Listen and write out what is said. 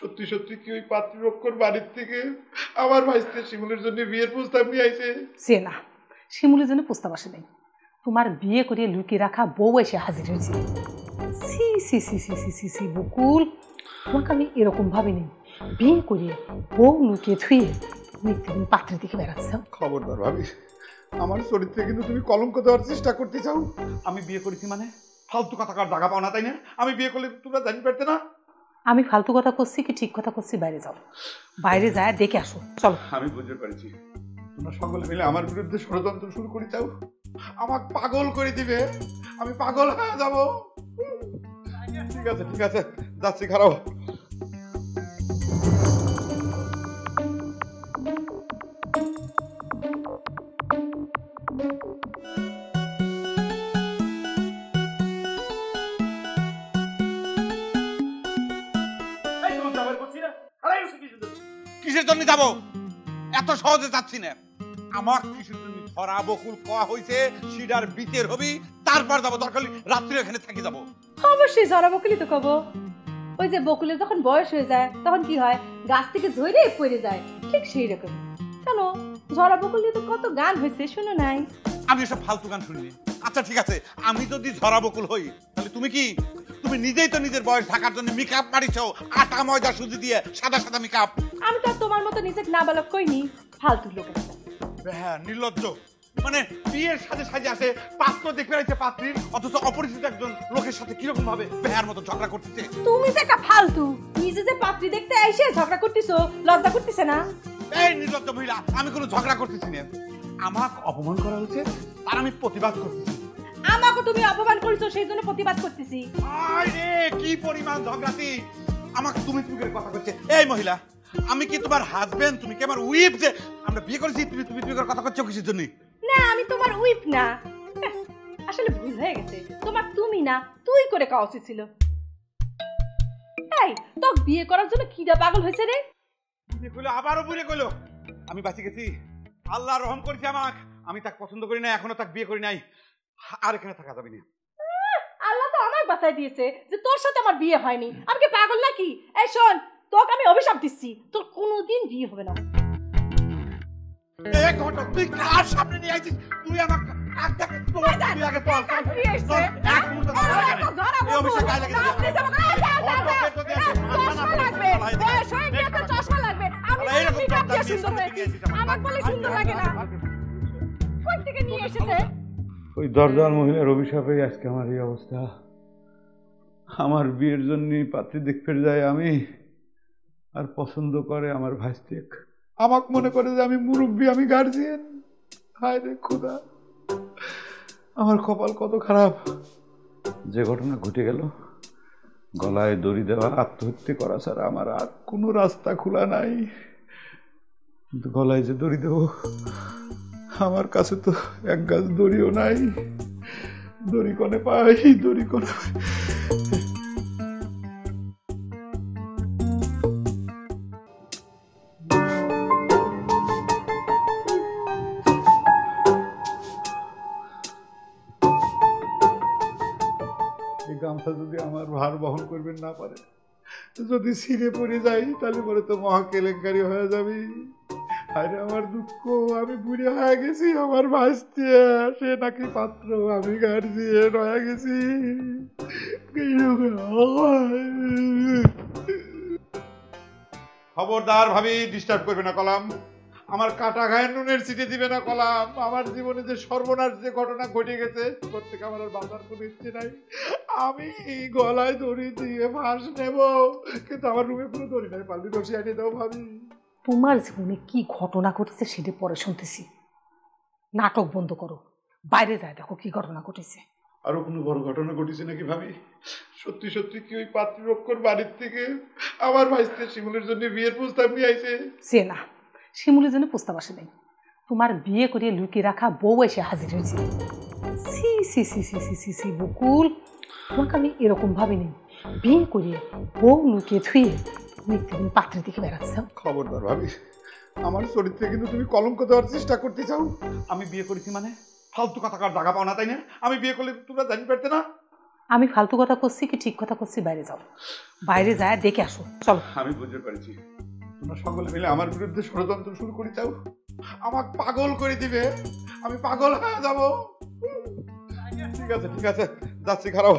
সত্যি সত্যি কি ওই পাত্রীপক্ষর বাড়ির থেকে আমার ভাইস্তে শিমুলের জন্য বিয়ের প্রস্তাব নিয়ে আইছে? সে না, শিমুলের জন্য প্রস্তাব আসে নাই, তোমার বিয়ে করিয়ে লুকিয়ে রাখা বউ এসে হাজির হয়েছে। সি সি সি সি সি সি সি বকুল, তোমাকে আমি এরকম ভাবিনি। বিয়ে করিয়ে বউ লুকিয়ে থুয়ে নিত্যদিন পাত্রের দিকে বেড়াচ্ছ। খবরদার ভাবি, আমার চরিত্রে কিন্তু তুমি কলঙ্ক দেওয়ার চেষ্টা করতে চাও। আমি বিয়ে করেছি মানে ফালতু কথা কার জায়গা পাও না, তাই না? আমি বিয়ে করলে তোমরা জানি পারতে না। আমি ফালতু কথা করছি কি ঠিক কথা করছি? বাইরে যাও, বাইরে যায় দেখে আসো, চলো। আমি বুঝতে পারছি তোমরা সকলে মিলে আমার বিরুদ্ধে ষড়যন্ত্র শুরু করে চাও, আমাকে পাগল করে দিবে, আমি পাগল হয়ে যাব। ঠিক আছে ঠিক আছে, যাচ্ছি, খারাপ। কিসের জন্য যাবো? এত সহজে যাচ্ছি না। আমার কিসের জন্য ধরা বকুল কোয়া হয়েছে, সিডার বিতের হবি, তারপর যাবো। দরকার রাত্রি এখানে থাকি যাবো। অবশ্যই ঝরা বকুলই তো কব। ওই যে বকুলের যখন বয়স হয়ে যায় তখন কি হয়, গাছ থেকে ঝরে পড়ে যায়, ঠিক সেই রকম। কেন, ঝরা বকুল দিয়ে তো কত গান হয়েছে, শুনো নাই? আমি এসব ফালতু গান শুনিনি। আচ্ছা ঠিক আছে, আমি যদি ঝরা বকুল হই তাহলে তুমি কি? তুমি নিজেই তো নিজের বয়স ঢাকার জন্য মেকআপ মারিছো, আটা ময়দা সুজি দিয়ে সাদা সাদা মেকআপ। আমি তো তোমার মতো নিজেকে নাবালক কইনি, ফালতু লোকের। হ্যাঁ, নির্লজ্জ। মানে বিয়ের সাথে সাজে আসে, পাত্র দেখতে রয়েছে পাত্রীর, অথচ অপরিচিত একজন লোকের সাথে কিরকম ভাবে বেহার মতো ঝগড়া করতেছে। তুমি যে একটা ফালতু, নিজে যে পাত্রী দেখতে আইসে ঝগড়া করতেছো, লজ্জা করতেছে না? এই নির্লজ্জ মহিলা, আমি কোনো ঝগড়া করতেছি না। আমাকে অপমান করা হচ্ছে, তার আমি প্রতিবাদ করতেছি। আমাকে তুমি অপমান করেছো, সেই জন্য প্রতিবাদ করতেছি। আরে কি পরিমাণ ঝগড়াতি! আমাকে তুমি তুমি করে কথা করছে। এই মহিলা, আমি কি তোমার হাজবেন্ড? তুমি কি আমার উইফ? যে আমরা বিয়ে করেছি, তুমি তুমি তুমি করে কথা করছো কিসের জন্য? না, আমি তোমার উইফ না। আসলে ভুল হয়ে গেছে, তোমার তুমি না তুই করে কাওয়া উচিত ছিল। এই তো বিয়ে করার জন্য কিডা পাগল হয়েছে রে? বিয়ে করলো, আবারও বুড়ে কইলো। আমি বাঁচি গেছি, আল্লাহ রহম করেছে আমাকে। আমি তাকে পছন্দ করি না, এখনো তাকে বিয়ে করি নাই। আর এখানে থাকা যাবে না। আল্লাহ তো আমাকে বাঁচাই দিয়েছে যে তোর সাথে আমার বিয়ে হয়নি। আমি কি পাগল নাকি? এই শোন, তোকে আমি অভিশাপ দিচ্ছি, তোর কোনোদিন বিয়ে হবে না। এই ঘটক, তুই কার সামনে নিয়ে আইছিস? তুই আমাকে কাক দেখে তুই আগে চল। এক মুহূর্ত দাঁড়া লাগে না। এই অভিশাপ গায়ে লাগে না। চশমা লাগবে। আমি মেকআপ দিয়ে সুন্দর হয়েছি, আমার বলে সুন্দর লাগে না। কোন থেকে নিয়ে এসেছে? ওই দরজাল মহিলার অভিশাপে আজকে আমার এই অবস্থা। আমার বিয়ের জন্য পাত্রী দেখতে যায় আমি, আর পছন্দ করে আমার ভাইস্তেক। আমাকে মনে করে যে আমি মুরব্বী, আমি গার্জিয়ান। হায় রে খোদা, আমার কপাল কত খারাপ। যে ঘটনা ঘটে গেল, গলায় দড়ি দেওয়া, আত্মহত্যা করা ছাড়া আমার আর কোনো রাস্তা খোলা নাই। কিন্তু গলায় যে দড়ি দেব, আমার কাছে তো এক গাছ দড়িও নাই। দড়ি কোনে পাই, দড়ি কোনে পাই? এই গামছা যদি আমার ভার বহন করবেন না পারে, যদি ছিঁড়ে পড়ে যাই, তাহলে পরে তো মহা কেলেঙ্কারি হয়ে যাবে। আরে আমার দুঃখ, আমি বুড়ি হয়ে গেছি, আমার ভাসতে সে নাকি পাত্র, আমি গার্জিয়ান হয়ে গেছি। খবরদার ভাবি, ডিস্টার্ব করবে না কলাম। আমার কাটা গায়ে নুনের ছিটে দিবে না কলাম। আমার জীবনে যে সর্বনাশ যে ঘটনা ঘটে গেছে, প্রত্যেকে আমার আর বাঁচার কোনো ইচ্ছে নাই। আমি গলায় দড়ি দিয়ে ফাঁস নেব, কিন্তু আমার রুমে কোনো দড়ি নাই, পাল্লি রসি আনিয়ে দাও ভাবি। তোমার জীবনে কি ঘটনা ঘটেছে সেটা পরে শুনতেছি। নাটক বন্ধ করো, বাইরে যায় দেখো কি ঘটনা ঘটেছে। আরো কোনো বড় ঘটনা ঘটেছে নাকি ভাবি? সত্যি সত্যি কি ওই পাত্রীপক্ষর বাড়ির থেকে আমার ভাইস্তে শিমুলের জন্য বিয়ের প্রস্তাব নিয়ে আইছে? সে না, শিমুলের জন্য প্রস্তাব আসে নাই, তোমার বিয়ে করিয়ে লুকিয়ে রাখা বউ এসে হাজির হয়েছে। সি সি সি সি সি সি সি বকুল, তোমাকে আমি এরকম ভাবিনি। বিয়ে করিয়ে বউ লুকিয়ে থুয়ে নিত্যদিন পাত্রের দিকে বেড়াচ্ছ। খবরদার ভাবি, আমার চরিত্রে কিন্তু তুমি কলঙ্ক দেওয়ার চেষ্টা করতে চাও। আমি বিয়ে করেছি মানে ফালতু কথা কার জায়গা পাও না, তাই না? আমি বিয়ে করলে তোমরা জানি পারতে না। আমি ফালতু কথা করছি কি ঠিক কথা করছি, বাইরে যাও, বাইরে যায় দেখে আসো, চলো। আমি বুঝতে পারছি তোমরা সকলে মিলে আমার বিরুদ্ধে ষড়যন্ত্র শুরু করে দাও, আমাকে পাগল করে দিবে, আমি পাগল হয়ে যাব। ঠিক আছে যাচ্ছি, খারাপ।